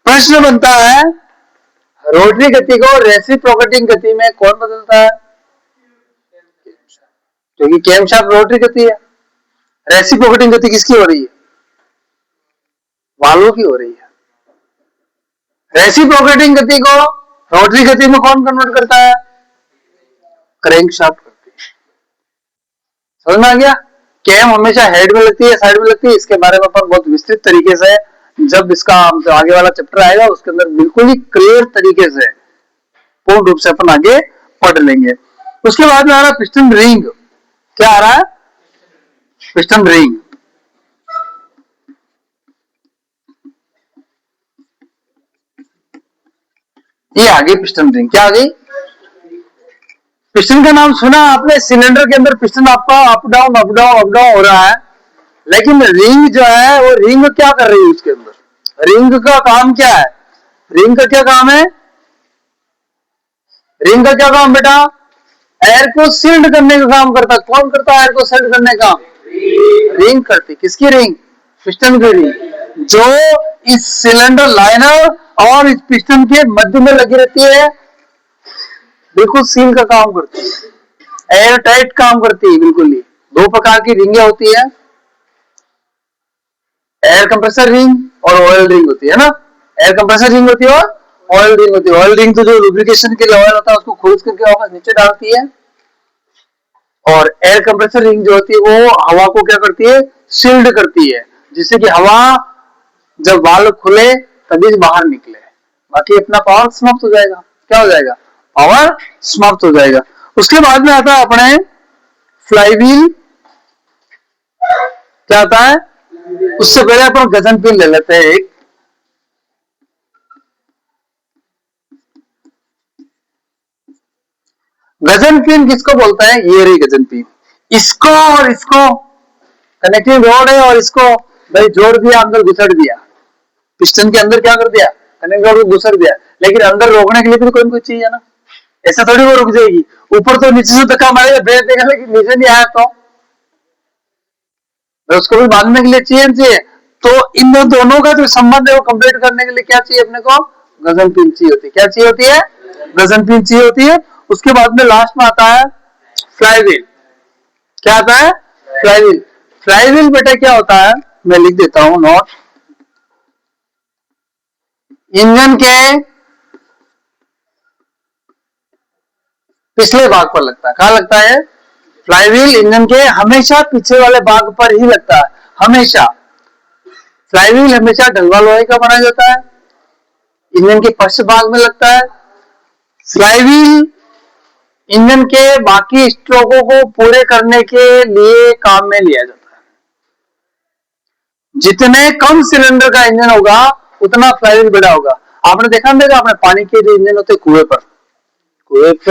प्रश्न बनता है रोटरी गति को रेसिप्रोकेटिंग गति में कौन बदलता है? क्योंकि कैमशाफ्ट रोटरी गति है, रेसिप्रोकेटिंग गति किसकी हो रही है? वाल्वों की हो रही है। रेसिप्रोकेटिंग गति को रोटरी गति में कौन कन्वर्ट करता है? क्रैंकशाफ्ट करती है। समझ में आ गया? कैम हमेशा हेड में लगती है, साइड में लगती है, इसके बारे में अपन बहुत विस्तृत तरीके से जब इसका जो आगे वाला चैप्टर आएगा उसके अंदर बिल्कुल ही क्लियर तरीके से पूर्ण रूप से अपन आगे पढ़ लेंगे। उसके बाद में आ रहा पिस्टन रिंग। क्या आ रहा है? Piston ring. ये आ गई पिस्टन रिंग। क्या आ गई? पिस्टन का नाम सुना आपने, सिलेंडर के अंदर पिस्टन आपका up down up down up down हो रहा है, लेकिन रिंग जो है वो रिंग क्या कर रही है उसके अंदर? रिंग का काम क्या है? रिंग का क्या काम है? रिंग का क्या काम बेटा? एयर को सील्ड करने का काम करता है। कौन करता है एयर को सील्ड करने का? रिंग करती। किसकी रिंग? पिस्टन की रिंग, जो इस सिलेंडर लाइनर और इस पिस्टन के मध्य में लगी रहती है, बिल्कुल सील का काम करती है, एयर टाइट काम करती है बिल्कुल ही। दो प्रकार की रिंगें होती है, एयर कंप्रेसर रिंग और ऑयल रिंग होती है ना। एयर कंप्रेसर रिंग होती है और ऑयल रिंग होती है। ऑयल रिंग तो जो लुब्रिकेशन के लिए ऑयल होता है उसको खोज करके वापस नीचे डालती है, और एयर कंप्रेसर रिंग जो होती है वो हवा को क्या करती है? सील्ड करती है, जिससे कि हवा जब वाल्व खुले तभी बाहर निकले, बाकी अपना पावर समाप्त हो जाएगा। क्या हो जाएगा? पावर समाप्त हो जाएगा। उसके बाद में आता है अपने फ्लाईव्हील। क्या आता है? उससे पहले अपन गजन पिन ले लेते हैं एक। गजन पिन किसको बोलता है? ये रही गजन पिन। इसको और इसको कनेक्टिंग रोड है, और इसको भाई जोड़ दिया, अंदर घुसड़ दिया, पिस्टन के अंदर क्या कर दिया? कनेक्टिंग रोड को घुसड़ दिया, लेकिन अंदर रोकने के लिए भी कोई चीज है ना, ऐसा थोड़ी वो रुक जाएगी। ऊपर तो नीचे से धक्का मारेगा, ब्रेक देगा, लेकिन नीचे नहीं आया तो उसको भी बांधने के लिए चाहिए। तो इन दोनों का जो संबंध है वो कंप्लीट करने के लिए क्या चाहिए अपने को? गजन पिन चाहिए होती है। क्या चाहिए होती है? गजन पिन चाहिए होती है। उसके बाद में लास्ट में आता है फ्लाईव्हील। क्या आता है? फ्लाईव्हील। फ्लाईव्हील बेटा क्या होता है, मैं लिख देता हूं नोट। इंजन के पिछले भाग पर लगता है। कहां लगता है? फ्लाईव्हील इंजन के हमेशा पीछे वाले भाग पर ही लगता है, हमेशा। फ्लाईव्हील हमेशा ढलवा लोहे का बनाया जाता है, इंजन के पश्च भाग में लगता है। फ्लाईव्हील इंजन के बाकी स्ट्रोकों को पूरे करने के लिए काम में लिया जाता है। जितने कम सिलेंडर का इंजन होगा उतना फ्लाईव्हील बड़ा होगा। आपने देखा ना, आपने पानी के जो इंजन होते हैं कुएं पर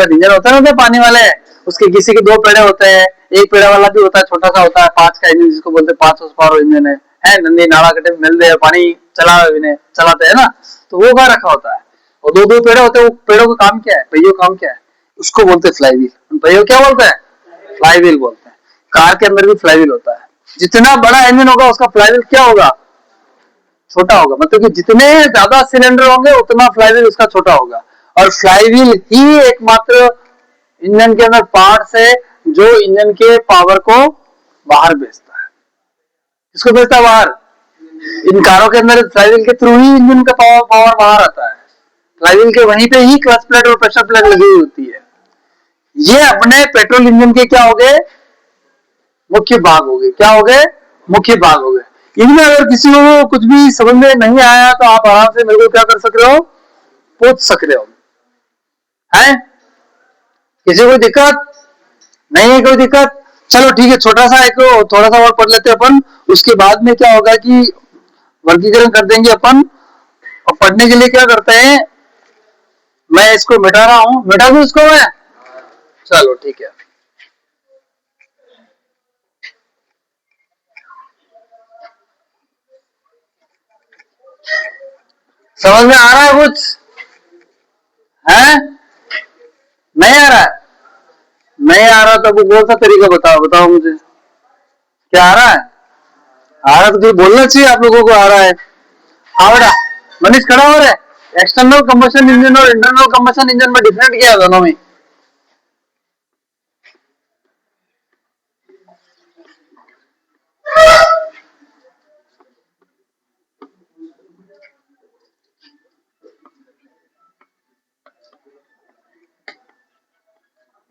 इंजन होता है ना पानी वाले, उसके किसी के दो पेड़े होते हैं, एक पेड़ा वाला भी होता है, छोटा सा होता है, 5 का इंजन जिसको बोलते हैं, 5 horse पावर इंजन है नंदी नाड़ा कटे मिल दे पानी चलाते हैं ना, तो वो कहाँ रखा होता है। और दो दो पेड़े होते हैं, वो पेड़ों का काम क्या है? पहियों काम क्या है? उसको बोलते हैं फ्लाईव्हील। पहियों क्या बोलते हैं? फ्लाईव्हील बोलते हैं। कार के अंदर भी फ्लाईव्हील होता है। जितना बड़ा इंजन होगा उसका फ्लाईव्हील क्या होगा? छोटा होगा, मतलब कि जितने ज्यादा सिलेंडर होंगे उतना फ्लाईव्हील उसका छोटा होगा। और फ्लाईव्हील ही एकमात्र इंजन के अंदर पार्ट्स है जो इंजन के पावर को बाहर भेजता है। किसको भेजता है बाहर? इन कारों के अंदर फ्लाईव्हील के थ्रू ही इंजन का पावर बाहर आता है। फ्लाईव्हील के वहीं पे ही क्लच प्लेट और प्रेशर प्लेट लगी हुई होती है। ये अपने पेट्रोल इंजन के क्या हो गए? मुख्य भाग हो गए। क्या हो गए? मुख्य भाग हो गए। इनमें अगर किसी को कुछ भी समझ में नहीं आया तो आप आराम से मेरे को क्या कर सकते हो? पूछ सकते हो। है किसी को दिक्कत नहीं है? कोई दिक्कत? चलो ठीक है, छोटा सा एक थोड़ा सा और पढ़ लेते हैं अपन। उसके बाद में क्या होगा कि वर्गीकरण कर देंगे अपन। और पढ़ने के लिए क्या करते हैं, मैं इसको मिटा रहा हूं, मिटा दूं इसको मैं? चलो ठीक है। समझ में आ रहा है कुछ? है नहीं आ रहा है? नहीं आ रहा तो कौन सा तरीका बताओ, बताओ मुझे। क्या आ रहा है? आ रहा तो बोलना चाहिए आप लोगों को आ रहा है। हाँ बेटा मनीष खड़ा हो रहा है। एक्सटर्नल कंबशन इंजन और इंटरनल कंबशन इंजन में डिफरेंट क्या है दोनों में?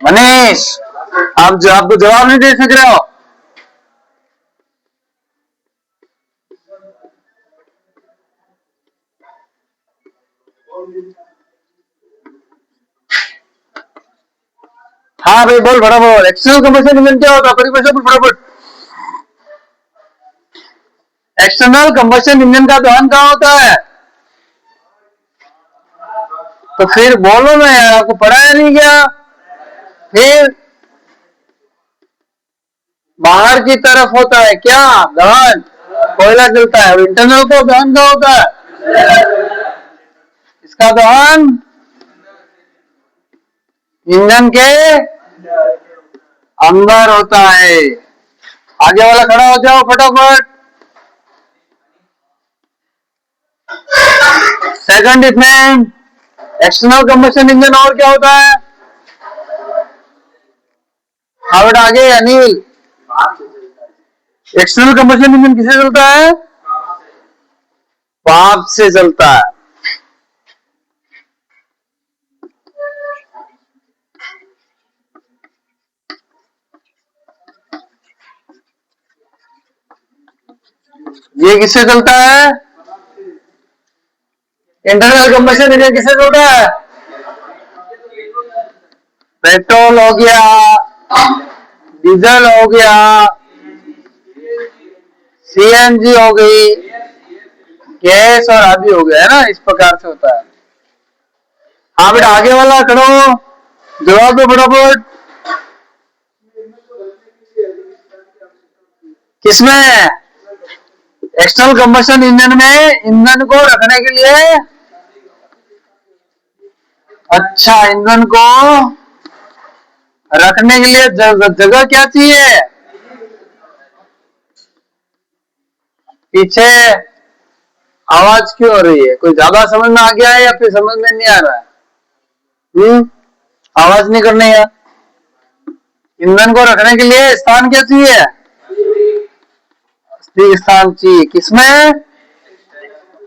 मनीष आप जो आपको जवाब नहीं दे सक रहे हो। हाँ भाई बोल फटाफट। एक्सटर्नल कंबशन इंजन क्या होता है? परिभाषा बोल फटाफट। एक्सटर्नल कंबशन इंजन का दहन कहाँ होता है? तो फिर बोलो ना यार, आपको पढ़ाया नहीं क्या? फिर बाहर की तरफ होता है क्या दहन? कोयला जलता है। इंटरनल को दहन का होता है? इसका दहन इंजन के अंदर होता है। आगे वाला खड़ा हो जाओ फटाफट। सेकंड इसमें एक्सटर्नल कंबशन इंजन और क्या होता है? हाँ बेटा आगे अनिल। एक्सटर्नल कंबशन इंजन किससे चलता है? भाप से चलता है। ये किससे चलता है? इंटरनल कंबशन इंजन किससे चलता है? पेट्रोल हो गया, डीजल हो गया, सीएनजी हो गई, गैस और आदि हो गया है ना, इस प्रकार से होता है। हाँ बेटा आगे वाला करो, जवाब दो फटाफट। किसमें? एक्सटर्नल कंबशन इंजन में ईंधन को रखने के लिए, अच्छा ईंधन को रखने के लिए जगह क्या चाहिए? पीछे आवाज क्यों हो रही है? कोई ज्यादा समझ में आ गया है या फिर समझ में नहीं आ रहा है? आवाज नहीं करनी है। ईंधन को रखने के लिए स्थान क्या चाहिए? स्थान चाहिए। किसमें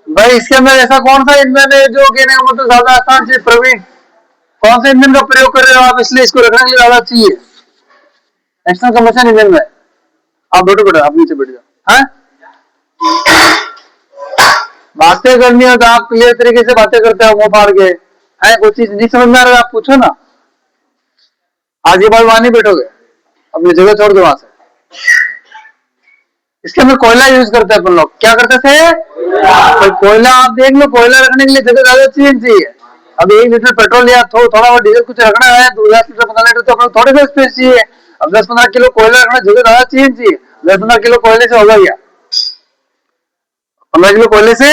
भाई? इसके अंदर ऐसा कौन सा ईंधन है जो कहने का मतलब ज्यादा स्थान चाहिए? प्रवीण कौन से ईंधन का प्रयोग कर रहे हो आप, इसलिए इसको रखने के लिए ज्यादा चाहिए? एक्सटर्नल कंबशन इंजन में। आप बैठो बेटा, आप नीचे बैठ जाओ। हाँ बातें करनी हो तो आप क्लियर तरीके से बातें करते हो, मुंह फाड़ के। है कोई चीज नहीं समझ में आ रहा है आप पूछो ना। आज ये बात वहां नहीं बैठोगे, अपनी जगह छोड़ दो वहां से। इसके अंदर कोयला यूज करते हैं अपन लोग। क्या करते थे? तो कोयला आप देख लो, कोयला रखने के लिए जगह ज्यादा चाहिए। अब 1 लीटर पेट्रोल या थोड़ा और डीजल कुछ रखना है, 10 लीटर 15 लीटर, तो अपने थोड़े से स्पेस चाहिए। अब 10-15 किलो कोयला रखना जगह ज्यादा चाहिए। 10-15 किलो कोयले से होगा क्या? 15 किलो कोयले से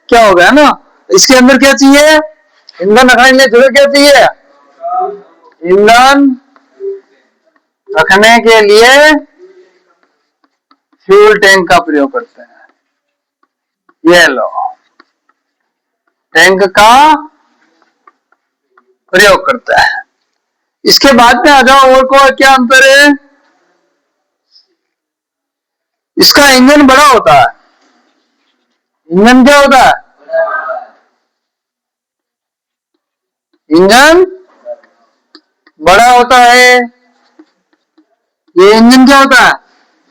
क्या होगा, है ना? इसके अंदर क्या चाहिए? ईंधन रखने के लिए जगह क्या चाहिए? ईंधन रखने के लिए फ्यूल टैंक का प्रयोग करते हैं। ये लो, टैंक का प्रयोग करता है। इसके बाद में आ जाओ, और को क्या अंतर है? इसका इंजन बड़ा होता है। इंजन क्या होता है? इंजन बड़ा होता है। ये इंजन क्या होता है?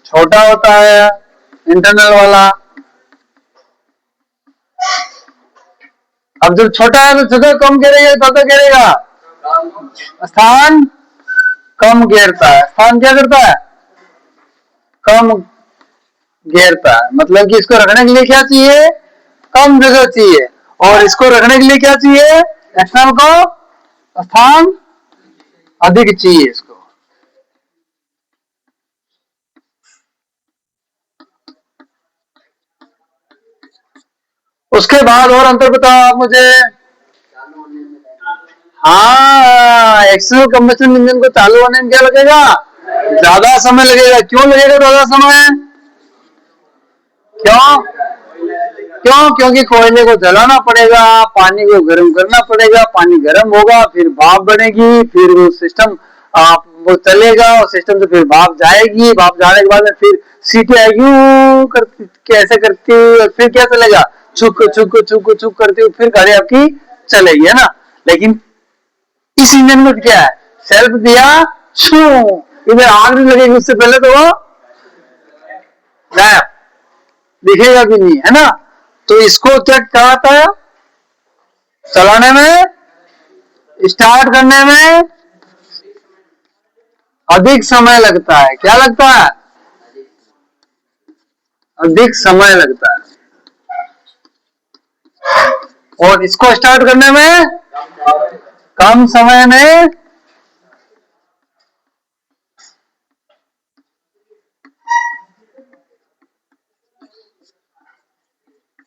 छोटा होता है, इंटरनल वाला। अब जब छोटा है तो जगह कम घेरेगा, ज्यादा घेरेगा? स्थान कम घेरता है। स्थान क्या करता है? कम घेरता है। मतलब कि इसको रखने के लिए क्या चाहिए? कम जगह चाहिए। और इसको रखने के लिए क्या चाहिए? एक्सटर्नल को स्थान अधिक चाहिए इसको। उसके बाद और अंतर बताओ आप मुझे। हाँ, एक्सटर्नल कंबशन इंजन को चालू होने में क्या लगेगा? ज्यादा समय लगेगा। क्यों लगेगा ज्यादा समय? क्यों? क्योंकि कोयले को जलाना पड़ेगा, पानी को गर्म करना पड़ेगा, पानी गर्म होगा, फिर भाप बनेगी, फिर वो सिस्टम वो चलेगा, और सिस्टम से फिर भाप जाएगी, भाप जाने के बाद में फिर सीटें आएगी करती, कैसे करती, और फिर क्या चलेगा? चुक चुक चुक चुक करती हुई फिर गाड़ी आपकी चलेगी, है ना। लेकिन इस इंजन में क्या है? सेल्फ दिया, छू, इधर आग नहीं लगेगी उससे पहले तो वो गायब, दिखेगा भी नहीं, है ना। तो इसको क्या कहता है? चलाने में, स्टार्ट करने में अधिक समय लगता है। क्या लगता है? अधिक समय लगता है। और इसको स्टार्ट करने में कम समय में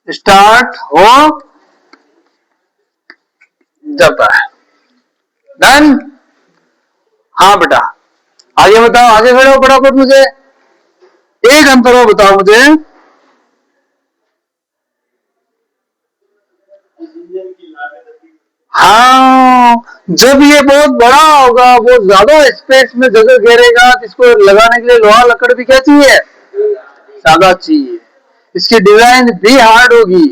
स्टार्ट हो जाता है। डन? हाँ बेटा, आगे बताओ, आगे बढ़ो फटाफट। मुझे एक अंतर और बताओ मुझे। हाँ, जब ये बहुत बड़ा होगा, बहुत ज्यादा स्पेस में जगह घेरेगा, तो इसको लगाने के लिए लोहा लकड़ भी क्या चाहिए? ज्यादा चाहिए। इसकी डिजाइन भी हार्ड होगी।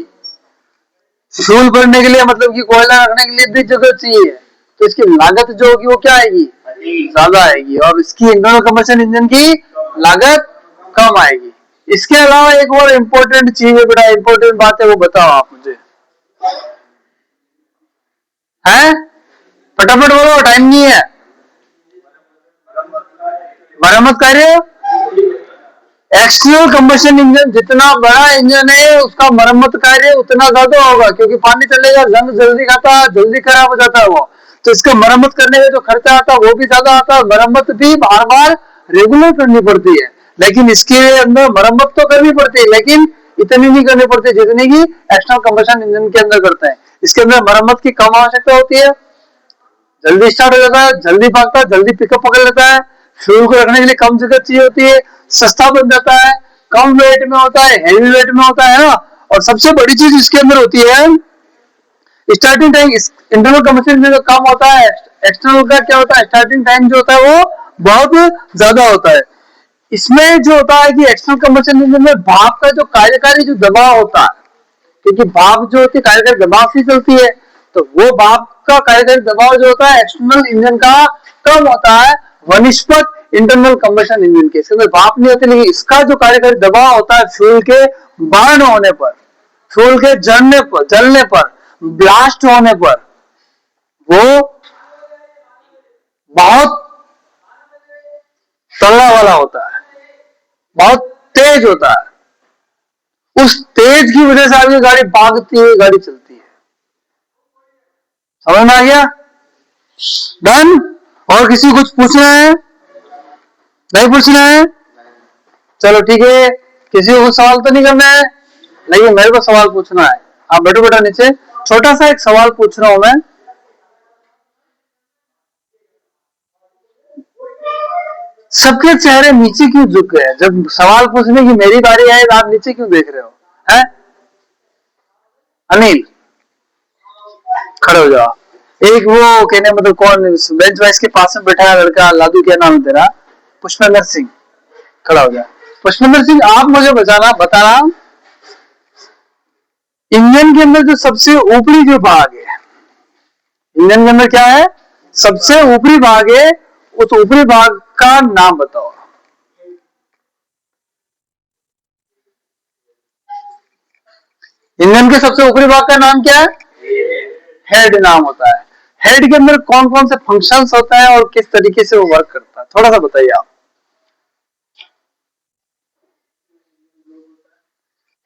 फ्यूल भरने के लिए, मतलब कि कोयला रखने के लिए भी जगह चाहिए, तो इसकी लागत जो होगी वो क्या आएगी? ज्यादा आएगी। और इसकी इंटरनल कंबशन इंजन की लागत कम आएगी। इसके अलावा एक और इम्पोर्टेंट चीज है बेटा, इम्पोर्टेंट बात है, वो बताओ आप मुझे। है? फटाफट बोलो, टाइम नहीं है। मरम्मत कार्य। एक्सटर्नल कंबशन इंजन जितना बड़ा इंजन है, उसका मरम्मत कार्य उतना ज्यादा होगा, क्योंकि पानी चलेगा, जंग जल्दी खाता है, जल्दी खराब हो जाता है वो। तो इसका मरम्मत करने में जो खर्चा आता है वो भी ज्यादा आता है, मरम्मत भी बार बार रेगुलर करनी पड़ती है। लेकिन इसके अंदर मरम्मत तो करनी पड़ती है, लेकिन इतनी नहीं करनी पड़ती जितनी की एक्सटर्नल कंबशन इंजन के अंदर करते हैं। इसके अंदर मरम्मत की कम आवश्यकता होती है, जल्दी स्टार्ट हो जाता है, जल्दी भागता है, जल्दी पिकअप पकड़ लेता है, फ्यूल को रखने के लिए कम जगह चाहिए होती है, सस्ता बन जाता है, कम वेट में होता है, हेवी वेट में होता है ना। और सबसे बड़ी चीज इसके अंदर होती है स्टार्टिंग टाइम। इंटरनल कंबशन में जो कम होता है, एक्सटर्नल का क्या होता है? स्टार्टिंग टाइम जो होता है वो बहुत ज्यादा होता है। इसमें जो होता है कि एक्सटर्नल कंबशन इंजन में भाप का जो कार्यकारी जो दबाव होता है, क्योंकि भाप जो होती है कार्यकारी दबाव से चलती है, तो वो भाप का कार्यकारी दबाव जो होता है एक्सटर्नल इंजन का कम होता है वनिस्पत इंटरनल कंबशन इंजन के। इसके अंदर भाप नहीं होती, लेकिन इसका जो कार्यकारी दबाव होता है फ्यूल के बर्न होने पर, फ्यूल के जलने पर, ब्लास्ट होने पर, वो बहुत तगड़ा वाला होता है, बहुत तेज होता है। उस तेज की वजह से आपकी गाड़ी भागती है, गाड़ी चलती है। समझ में आ गया? डन? और किसी कुछ पूछना है? नहीं पूछना है? चलो ठीक है, किसी को कुछ सवाल तो नहीं करना है, लेकिन मेरे को सवाल पूछना है। आप बैठो बेटा नीचे, छोटा सा एक सवाल पूछ रहा हूं मैं। सबके चेहरे नीचे क्यों झुक गए? जब सवाल पूछने की मेरी बारी आई तो आप नीचे क्यों देख रहे हो? हैं? अनिल खड़े हो जाओ। एक वो कहने मतलब कौन बेंच वाइस के पास में बैठा है लड़का, लादू क्या नाम है तेरा? पुष्पेंद्र सिंह, खड़ा हो जाए। पुष्पेंद्र सिंह आप मुझे बताना इंजन के अंदर जो सबसे ऊपरी जो भाग है, इंजन के अंदर क्या है? सबसे ऊपरी भाग है, उस ऊपरी भाग का नाम बताओ। इंजन के सबसे ऊपरी भाग का नाम क्या है? हेड नाम होता है। हेड के अंदर कौन कौन से फंक्शंस होता है और किस तरीके से वो वर्क करता है, थोड़ा सा बताइए आप।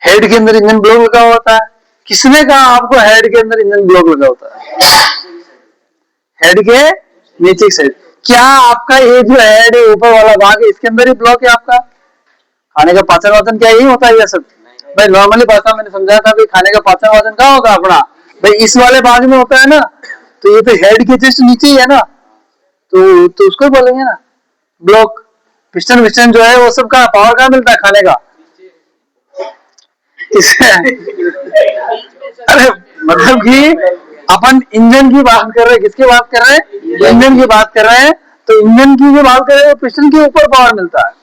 हेड के अंदर इंजन ब्लॉक लगा होता है। किसने कहा आपको हेड के अंदर इंजन ब्लॉक लगा होता है? हेड के नीचे की साइड। क्या आपका ये जो हेड है ऊपर वाला भाग है इसके अंदर ही ब्लॉक है आपका? खाने का पाचन वाचन क्या यही होता है ये सब? भाई नॉर्मली भाषा मैंने समझाया था भाई खाने का पाचन वाचन कहाँ होगा अपना? भाई इस वाले भाग में होता है ना, तो ये तो हेड के जस्ट नीचे ही है ना, तो उसको बोलेंगे ना ब्लॉक। पिस्टन विस्टन जो है वो सब का पावर कहाँ मिलता है खाने का? अरे मतलब कि अपन इंजन की बात कर रहे हैं, किसकी बात कर रहे हैं? इंजन की बात कर रहे हैं। तो इंजन की जो बात कर रहे हैं पिस्टन के ऊपर पावर मिलता है।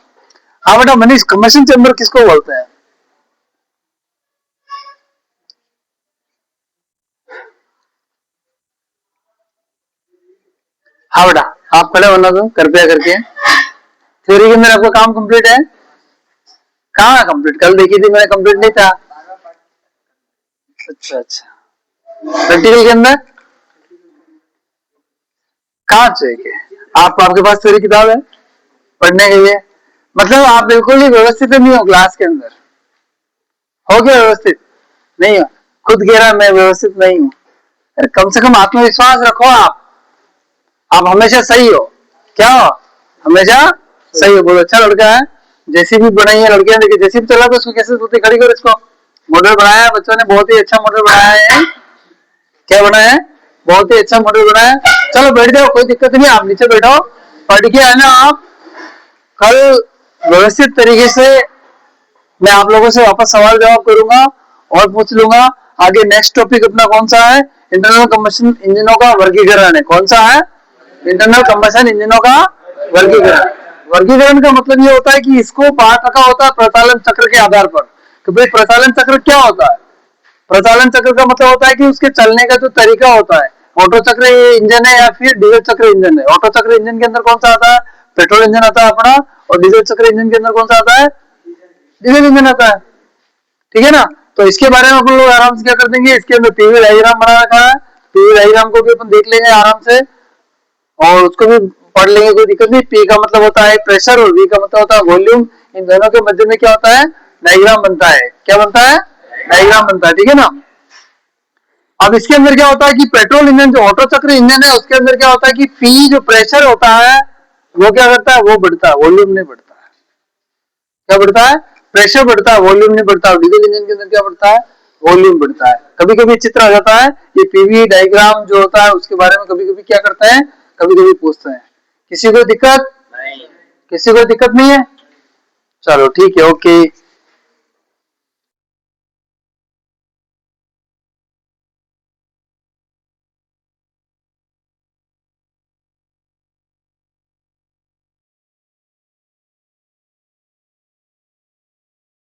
हाँ बेटा मनीष, कंबशन चेंबर किसको बोलते हैं? हाँ बेटा आप खड़े होना दो कृपया करके। थ्योरी के अंदर आपका काम कंप्लीट है? कहाँ कंप्लीट? कल देखी थी मैंने, कंप्लीट नहीं था। अच्छा अच्छा। प्रैक्टिकल के अंदर कहाँ चाहिए? आपके पास थ्योरी किताब है पढ़ने के लिए? मतलब आप बिल्कुल ही व्यवस्थित नहीं हो क्लास के अंदर। हो गया व्यवस्थित? नहीं हो? खुद कह रहा मैं व्यवस्थित नहीं हूँ। अरे कम से कम आत्मविश्वास रखो आप हमेशा सही हो। क्या हो? हमेशा सही हो। बहुत अच्छा लड़का है। जेसीबी बनाई है लड़के ने, देखिए जेसीबी चला तो उसको कैसे सोते खड़ी करो, इसको मॉडल बनाया है बच्चों ने, बहुत ही अच्छा मॉडल बनाया है। क्या बनाया है? बहुत ही अच्छा मॉडल बनाया है। चलो बैठ जाओ, कोई दिक्कत नहीं, आप नीचे बैठो, पढ़ के आना आप। कल व्यवस्थित तरीके से मैं आप लोगों से वापस सवाल जवाब करूंगा और पूछ लूंगा। आगे नेक्स्ट टॉपिक अपना कौन सा है? इंटरनल कंबशन इंजनों का वर्गीकरण है। कौन सा है? इंटरनल कंबशन इंजनों का वर्गीकरण। वर्गीकरण का मतलब ये होता है कि इसको बांट रखा होता है प्रचालन चक्र के आधार पर कि भाई प्रचालन चक्र क्या होता है। प्रचालन चक्र का मतलब होता है कि उसके चलने का जो तरीका होता है। ऑटो चक्र इंजन है या फिर डीजल चक्र इंजन है? ऑटो चक्र इंजन के अंदर कौन सा आता है? पेट्रोल इंजन आता है अपना। और डीजल चक्र इंजन के अंदर कौन सा आता है? डीजल इंजन आता है। ठीक है ना? तो इसके बारे में अपन लोग आराम से क्या कर देंगे, इसके अंदर पीवी डायग्राम बना रखा है, पीवी डायग्राम को भी अपन देख लेंगे आराम से और उसको भी पढ़ लेंगे, कोई दिक्कत नहीं। पी का मतलब होता है प्रेशर और वी का मतलब होता है वॉल्यूम। इन दोनों के मध्य में क्या होता है? डायग्राम बनता है। क्या बनता है? डायग्राम बनता है। ठीक है ना? अब इसके अंदर क्या होता है कि पेट्रोल इंजन जो ऑटो चक्र इंजन है उसके अंदर क्या होता है कि पी जो प्रेशर होता है वो क्या करता है? वो बढ़ता है, वॉल्यूम नहीं बढ़ता है। क्या बढ़ता है? प्रेशर बढ़ता है, वॉल्यूम नहीं बढ़ता। डीजल इंजन के अंदर क्या बढ़ता है? वॉल्यूम बढ़ता है। कभी कभी चित्र आ जाता है ये पीवी डायग्राम जो होता है उसके बारे में कभी कभी क्या करते हैं, कभी कभी पूछते हैं। किसी को दिक्कत? किसी को दिक्कत नहीं है? चलो ठीक है, ओके।